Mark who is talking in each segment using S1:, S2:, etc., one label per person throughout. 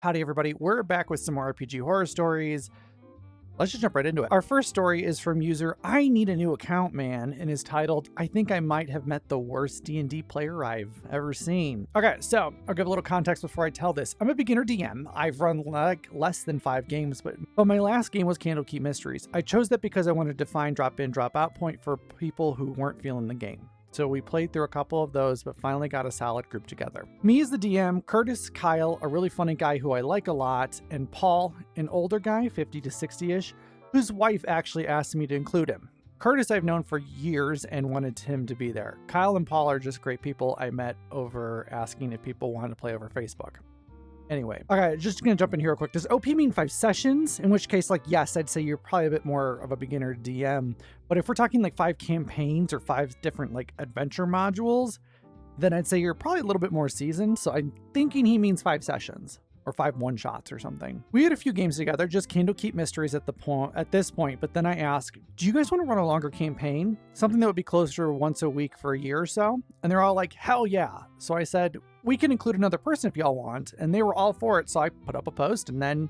S1: Howdy everybody, we're back with some more RPG horror stories. Let's just jump right into it. Our first story is from user I Need a New Account Man and is titled, I think I might have met the worst D&D player I've ever seen. Okay, so I'll give a little context before I tell this. I'm a beginner DM. I've run like less than 5 games, but my last game was Candlekeep Mysteries. I chose that because I wanted to find drop-in, drop-out point for people who weren't feeling the game. So we played through a couple of those, but finally got a solid group together. Me as the DM, Curtis, Kyle, a really funny guy who I like a lot, and Paul, an older guy, 50 to 60-ish, whose wife actually asked me to include him. Curtis I've known for years and wanted him to be there. Kyle and Paul are just great people I met over asking if people wanted to play over Facebook. Anyway, okay, just gonna jump in here real quick. Does OP mean 5 sessions? In which case, like, yes, I'd say you're probably a bit more of a beginner DM. But if we're talking like 5 campaigns or 5 different like adventure modules, then I'd say you're probably a little bit more seasoned. So I'm thinking he means 5 sessions or 5 one-shots or something. We had a few games together, just Candlekeep Mysteries at this point. But then I asked, do you guys want to run a longer campaign? Something that would be closer to once a week for a year or so? And they're all like, hell yeah. So I said, we can include another person if y'all want. And they were all for it. So I put up a post and then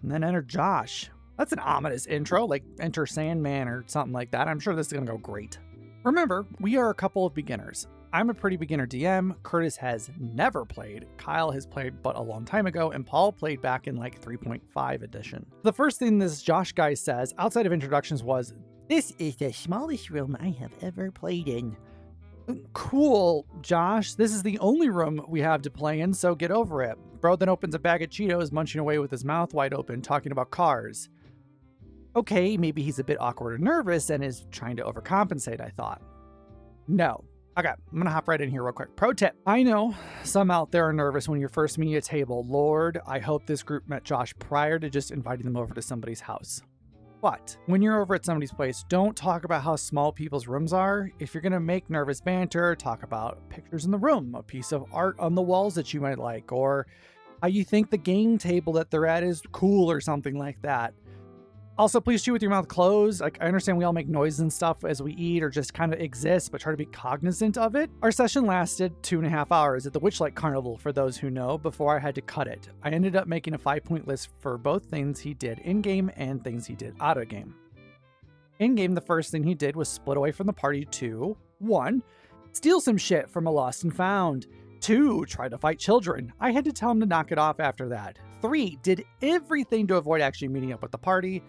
S1: entered Josh. That's an ominous intro, like enter Sandman or something like that. I'm sure this is going to go great. Remember, we are a couple of beginners. I'm a pretty beginner DM. Curtis has never played. Kyle has played but a long time ago, and Paul played back in like 3.5 edition. The first thing this Josh guy says, outside of introductions, was, "This is the smallest room I have ever played in." Cool, Josh. This is the only room we have to play in, so get over it. Bro then opens a bag of Cheetos, munching away with his mouth wide open, talking about cars. Okay, maybe he's a bit awkward or nervous and is trying to overcompensate, I thought. No. Okay, I'm gonna hop right in here real quick. Pro tip. I know some out there are nervous when you're first meeting a table. Lord, I hope this group met Josh prior to just inviting them over to somebody's house. But when you're over at somebody's place, don't talk about how small people's rooms are. If you're gonna make nervous banter, talk about pictures in the room, a piece of art on the walls that you might like, or how you think the game table that they're at is cool or something like that. Also, please chew with your mouth closed. Like, I understand we all make noise and stuff as we eat or just kind of exist, but try to be cognizant of it. Our session lasted 2.5 hours at the Witchlight Carnival, for those who know, before I had to cut it. I ended up making a 5-point list for both things he did in-game and things he did out-of-game. In-game, the first thing he did was split away from the party to 1. Steal some shit from a lost and found. 2. Try to fight children. I had to tell him to knock it off after that. 3. Did everything to avoid actually meeting up with the party.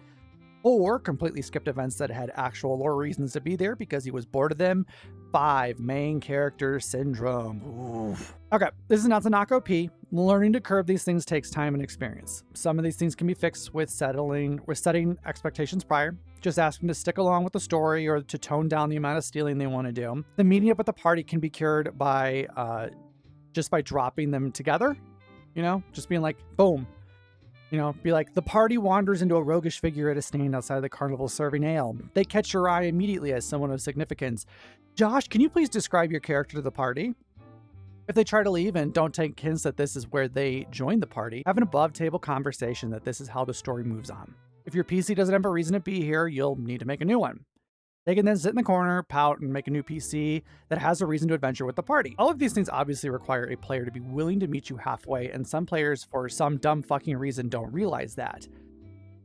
S1: 4. Completely skipped events that had actual lore reasons to be there because he was bored of them. 5. Main character syndrome. Oof. Okay, this is not to knock OP. Learning to curb these things takes time and experience. Some of these things can be fixed with setting expectations prior. Just ask them to stick along with the story or to tone down the amount of stealing they want to do. The meeting up at the party can be cured by just by dropping them together. You know, just being like, boom. You know, be like, the party wanders into a roguish figure at a stand outside the carnival serving ale. They catch your eye immediately as someone of significance. Josh, can you please describe your character to the party? If they try to leave and don't take hints that this is where they joined the party, have an above-table conversation that this is how the story moves on. If your PC doesn't have a reason to be here, you'll need to make a new one. They can then sit in the corner, pout, and make a new PC that has a reason to adventure with the party. All of these things obviously require a player to be willing to meet you halfway, and some players, for some dumb fucking reason, don't realize that.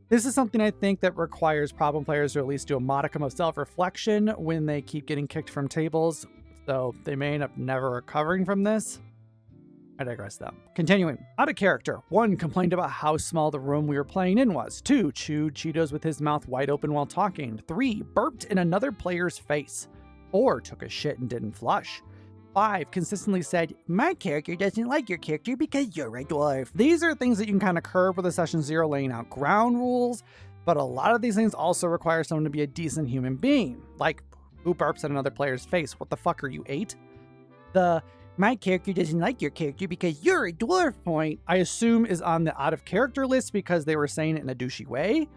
S1: This is something I think that requires problem players to at least do a modicum of self-reflection when they keep getting kicked from tables, so they may end up never recovering from this. I digress though. Continuing. Out of character. 1. Complained about how small the room we were playing in was. 2. Chewed Cheetos with his mouth wide open while talking. 3. Burped in another player's face. 4. Took a shit and didn't flush. 5. Consistently said, my character doesn't like your character because you're a dwarf. These are things that you can kind of curb with a session 0 laying out ground rules, but a lot of these things also require someone to be a decent human being. Like, who burps in another player's face? What the fuck are you, 8? My character doesn't like your character because you're a dwarf point, I assume is on the out of character list because they were saying it in a douchey way.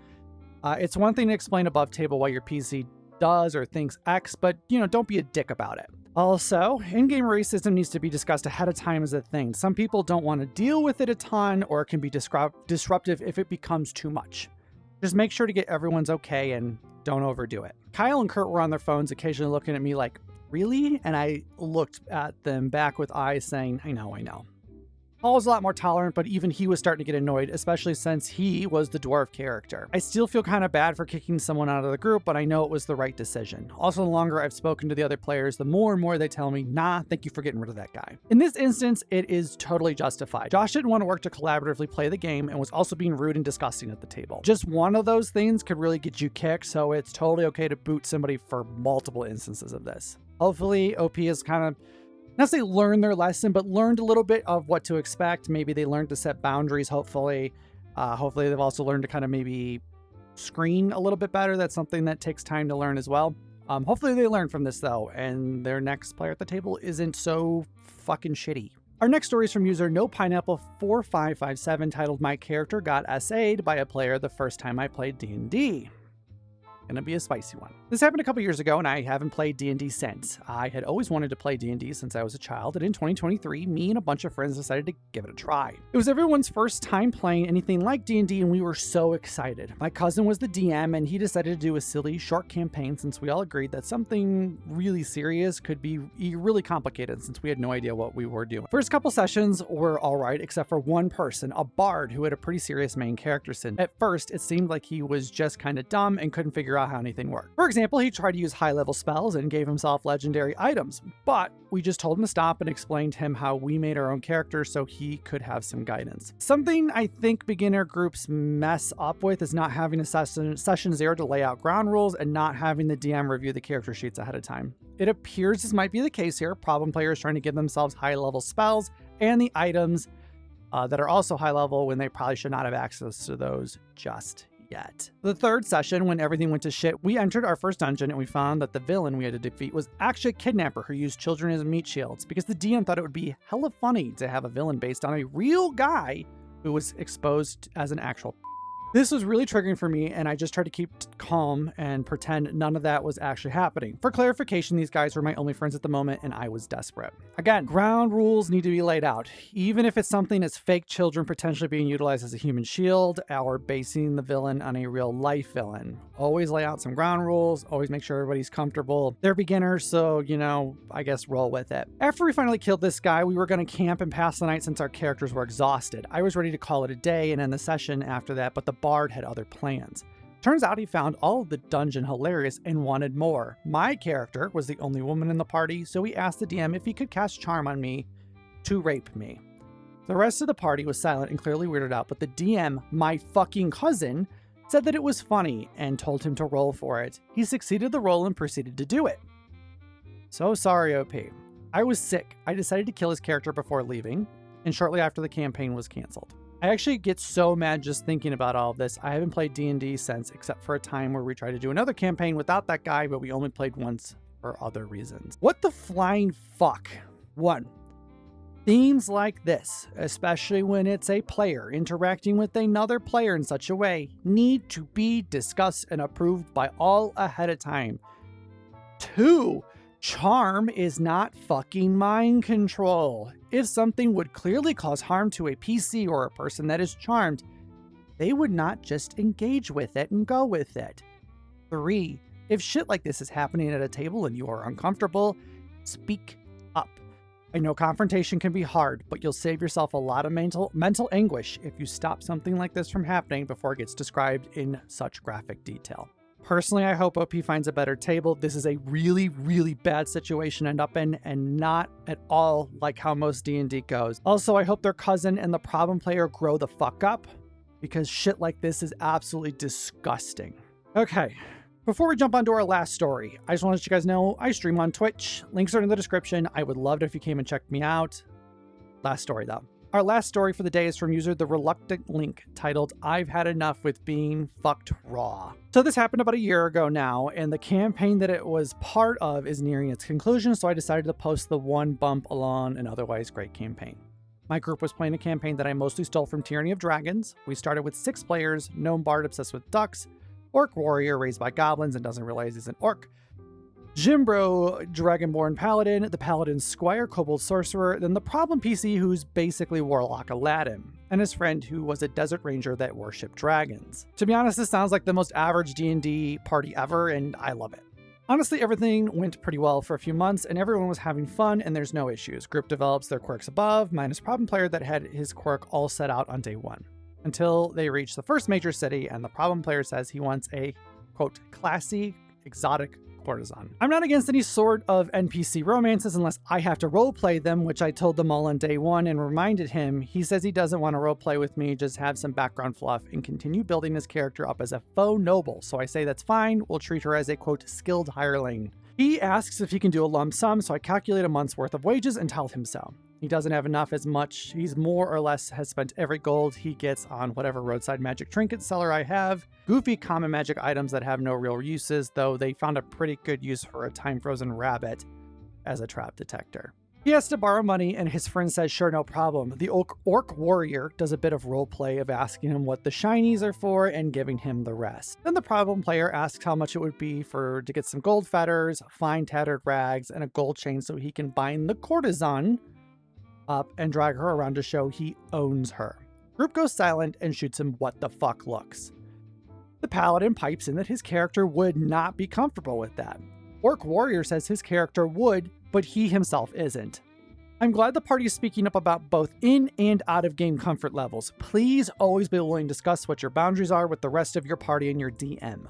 S1: It's one thing to explain above table why your PC does or thinks X, but, you know, don't be a dick about it. Also, in-game racism needs to be discussed ahead of time as a thing. Some people don't want to deal with it a ton, or it can be disruptive if it becomes too much. Just make sure to get everyone's okay and don't overdo it. Kyle and Kurt were on their phones, occasionally looking at me like, really? And I looked at them back with eyes saying, I know. Paul was a lot more tolerant, but even he was starting to get annoyed, especially since he was the dwarf character. I still feel kind of bad for kicking someone out of the group, but I know it was the right decision. Also, the longer I've spoken to the other players, the more and more they tell me, nah, thank you for getting rid of that guy. In this instance, it is totally justified. Josh didn't want to work to collaboratively play the game and was also being rude and disgusting at the table. Just one of those things could really get you kicked, so it's totally okay to boot somebody for multiple instances of this. Hopefully, OP is kind of, not say learned their lesson, but learned a little bit of what to expect. Maybe they learned to set boundaries, hopefully. Hopefully they've also learned to kind of maybe screen a little bit better. That's something that takes time to learn as well. Hopefully they learn from this though, and their next player at the table isn't so fucking shitty. Our next story is from user NoPineapple4557 titled, "My character got SA'd by a player the first time I played D&D." Gonna be a spicy one. This happened a couple years ago and I haven't played D&D since. I had always wanted to play D&D since I was a child, and in 2023, me and a bunch of friends decided to give it a try. It was everyone's first time playing anything like D&D and we were so excited. My cousin was the DM and he decided to do a silly short campaign since we all agreed that something really serious could be really complicated since we had no idea what we were doing. First couple sessions were alright except for one person, a bard who had a pretty serious main character sin. At first, it seemed like he was just kind of dumb and couldn't figure out how anything worked. For example, he tried to use high-level spells and gave himself legendary items, but we just told him to stop and explained to him how we made our own character so he could have some guidance. Something I think beginner groups mess up with is not having a session zero to lay out ground rules and not having the DM review the character sheets ahead of time. It appears this might be the case here, problem players trying to give themselves high-level spells and the items that are also high-level when they probably should not have access to those just yet. The third session, when everything went to shit, we entered our first dungeon and we found that the villain we had to defeat was actually a kidnapper who used children as meat shields because the DM thought it would be hella funny to have a villain based on a real guy who was exposed as an actual. This was really triggering for me, and I just tried to keep calm and pretend none of that was actually happening. For clarification, these guys were my only friends at the moment, and I was desperate. Again, ground rules need to be laid out. Even if it's something as fake children potentially being utilized as a human shield, or basing the villain on a real life villain. Always lay out some ground rules, always make sure everybody's comfortable. They're beginners, so, you know, I guess roll with it. After we finally killed this guy, we were going to camp and pass the night since our characters were exhausted. I was ready to call it a day and end the session after that, but the bard had other plans. Turns out he found all of the dungeon hilarious and wanted more. My character was the only woman in the party, so he asked the DM if he could cast charm on me to rape me. The rest of the party was silent and clearly weirded out, but the DM, my fucking cousin, said that it was funny and told him to roll for it. He succeeded the roll and proceeded to do it. So sorry, OP. I was sick. I decided to kill his character before leaving, and shortly after the campaign was canceled. I actually get so mad just thinking about all of this. I haven't played D&D since, except for a time where we tried to do another campaign without that guy, but we only played once for other reasons. What the flying fuck? 1. Themes like this, especially when it's a player interacting with another player in such a way, need to be discussed and approved by all ahead of time. 2. Charm is not fucking mind control. If something would clearly cause harm to a PC or a person that is charmed, they would not just engage with it and go with it. 3. If shit like this is happening at a table and you are uncomfortable, speak up. I know confrontation can be hard, but you'll save yourself a lot of mental anguish if you stop something like this from happening before it gets described in such graphic detail. Personally, I hope OP finds a better table. This is a really, really bad situation to end up in, and not at all like how most D&D goes. Also, I hope their cousin and the problem player grow the fuck up, because shit like this is absolutely disgusting. Okay, before we jump onto our last story, I just want to let you guys know I stream on Twitch. Links are in the description. I would love it if you came and checked me out. Last story, though. Our last story for the day is from user The Reluctant Link, titled, "I've had enough with being fucked raw." So this happened about a year ago now, and the campaign that it was part of is nearing its conclusion, so I decided to post the one bump along an otherwise great campaign. My group was playing a campaign that I mostly stole from Tyranny of Dragons. We started with 6 players, gnome bard obsessed with ducks, orc warrior raised by goblins and doesn't realize he's an orc, Jimbro, Dragonborn Paladin, the Paladin Squire, Kobold Sorcerer, then the problem PC who's basically Warlock Aladdin, and his friend who was a Desert Ranger that worshipped dragons. To be honest, this sounds like the most average D&D party ever, and I love it. Honestly, everything went pretty well for a few months and everyone was having fun and there's no issues. Group develops their quirks above, minus problem player that had his quirk all set out on day one. Until they reach the first major city and the problem player says he wants a, quote, classy, exotic courtesan. I'm not against any sort of NPC romances unless I have to roleplay them, which I told them all on day one and reminded him. He says he doesn't want to roleplay with me, just have some background fluff and continue building his character up as a faux noble. So I say that's fine, we'll treat her as a, quote, skilled hireling. He asks if he can do a lump sum, so I calculate a month's worth of wages and tell him so. He doesn't have enough as much. He's more or less has spent every gold he gets on whatever roadside magic trinket seller I have. Goofy common magic items that have no real uses, though they found a pretty good use for a time-frozen rabbit as a trap detector. He has to borrow money, and his friend says, sure, no problem. The orc warrior does a bit of roleplay of asking him what the shinies are for and giving him the rest. Then the problem player asks how much it would be to get some gold fetters, fine tattered rags, and a gold chain so he can bind the courtesan up and drag her around to show he owns her. Group goes silent and shoots him what the fuck looks. The paladin pipes in that his character would not be comfortable with that. Orc warrior says his character would, but he himself isn't. I'm glad the party is speaking up about both in and out of game comfort levels. Please always be willing to discuss what your boundaries are with the rest of your party and your DM.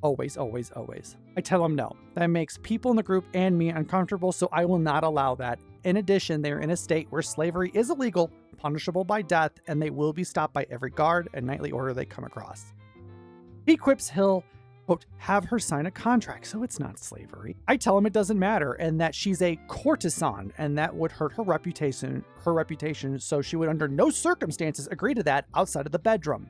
S1: Always, always, always. I tell them no. That makes people in the group and me uncomfortable, so I will not allow that. In addition, they're in a state where slavery is illegal, punishable by death, and they will be stopped by every guard and knightly order they come across. He quips he'll, quote, have her sign a contract, so it's not slavery. I tell him it doesn't matter, and that she's a courtesan, and that would hurt her reputation, so she would under no circumstances agree to that outside of the bedroom.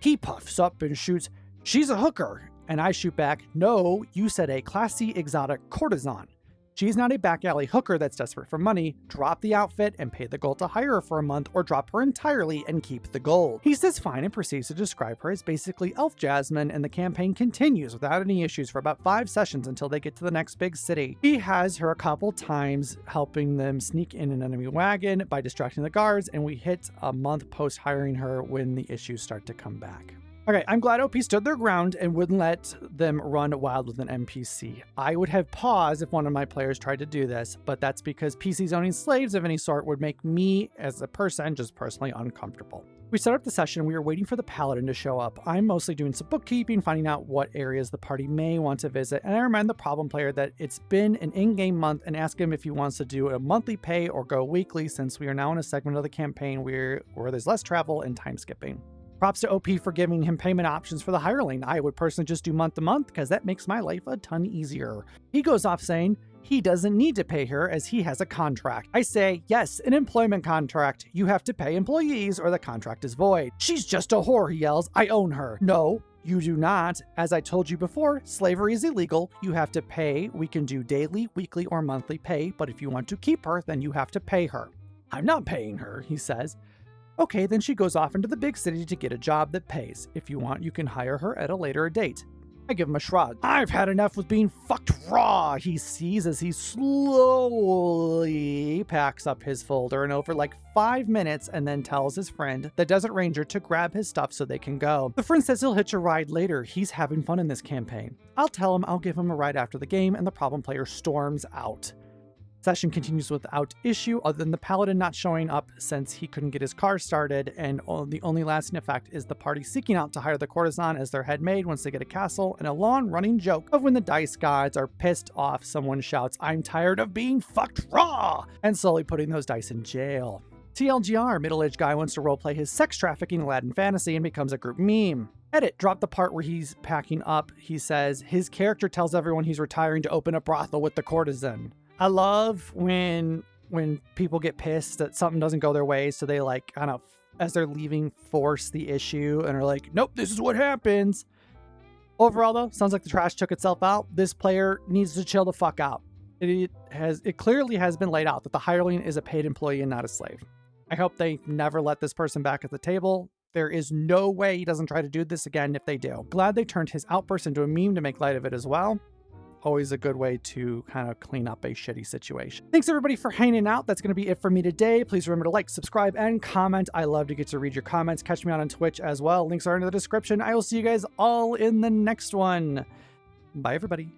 S1: He puffs up and shoots, she's a hooker, and I shoot back, no, you said a classy, exotic courtesan. She's not a back alley hooker that's desperate for money. Drop the outfit and pay the gold to hire her for a month, or drop her entirely and keep the gold. He says fine and proceeds to describe her as basically Elf Jasmine, and the campaign continues without any issues for about 5 sessions until they get to the next big city. He has her a couple times helping them sneak in an enemy wagon by distracting the guards, and we hit a month post hiring her when the issues start to come back. Okay, I'm glad OP stood their ground and wouldn't let them run wild with an NPC. I would have paused if one of my players tried to do this, but that's because PCs owning slaves of any sort would make me, as a person, just personally uncomfortable. We set up the session, we were waiting for the paladin to show up. I'm mostly doing some bookkeeping, finding out what areas the party may want to visit, and I remind the problem player that it's been an in-game month and ask him if he wants to do a monthly pay or go weekly, since we are now in a segment of the campaign where there's less travel and time skipping. Props to OP for giving him payment options for the hireling. I would personally just do month to month because that makes my life a ton easier. He goes off saying he doesn't need to pay her as he has a contract. I say, yes, an employment contract. You have to pay employees or the contract is void. She's just a whore, he yells. I own her. No, you do not. As I told you before, slavery is illegal. You have to pay. We can do daily, weekly, or monthly pay, but if you want to keep her, then you have to pay her. I'm not paying her, he says. Okay, then she goes off into the big city to get a job that pays. If you want, you can hire her at a later date. I give him a shrug. I've had enough with being fucked raw, he sees as he slowly packs up his folder and over like 5 minutes and then tells his friend, the Desert Ranger, to grab his stuff so they can go. The friend says he'll hitch a ride later. He's having fun in this campaign. I'll tell him I'll give him a ride after the game, and the problem player storms out. Session continues without issue other than the paladin not showing up since he couldn't get his car started, and the only lasting effect is the party seeking out to hire the courtesan as their head maid once they get a castle, and a long running joke of when the dice gods are pissed off, someone shouts, I'm tired of being fucked raw, and slowly putting those dice in jail. TLGR, middle-aged guy wants to roleplay his sex trafficking Aladdin fantasy and becomes a group meme. Edit, drop the part where he's packing up. He says his character tells everyone he's retiring to open a brothel with the courtesan. I love when people get pissed that something doesn't go their way, so they like kind of, as they're leaving, force the issue and are like, nope, this is what happens. Overall though, sounds like the trash took itself out. This player needs to chill the fuck out. It clearly has been laid out that the hireling is a paid employee and not a slave. I hope they never let this person back at the table. There is no way he doesn't try to do this again if they do. Glad they turned his outburst into a meme to make light of it as well. Always a good way to kind of clean up a shitty situation. Thanks everybody for hanging out. That's going to be it for me today. Please remember to like, subscribe, and comment. I love to get to read your comments. Catch me out on Twitch as well. Links are in the description. I will see you guys all in the next one. Bye everybody.